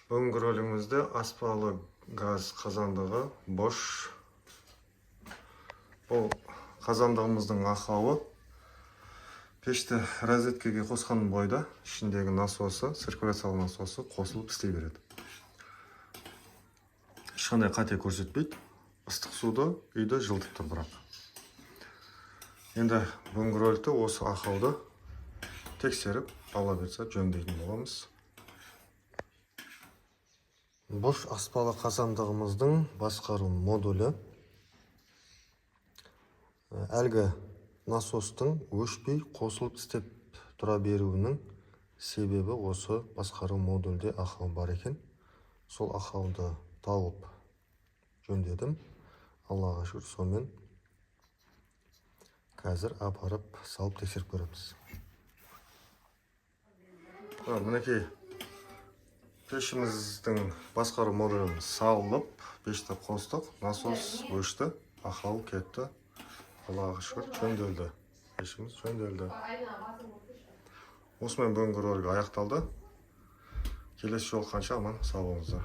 Бүгінгі ролімізде аспалы газ қазандығы бош. Бұл қазандығымыздың ақауы пешті розеткеге қосқан бойда ішіндегі насосы, циркуляциялы насосы қосылып істей береді. Ешқандай қате көрсетпейді. Ыстық суды үйді жылытып тұр бірақ. Енді бүгінгі роликте осы ақауды тексеріп, алла берсе жөндейтін боламыз. Бош аспалы қазандығымыздың басқару модулі. Әлгі насостың өшпей қосылып істеп тұра беруінің себебі осы басқару модульде ақау бар екен. Сол ақауды тауып жөндедім. Аллаға шүкір, сонымен қазір апарып салып тексеріп көреміз. Мінекей пешіміздің басқару модулін салып, пешті қостық, насос өшті, ақау кетті. Аллаға шүкір, жөнделді. Пешіміз жөнделді. Осымен бүгінгі ролик аяқталды. Келесі жолыққанша аман сау болыңыздар.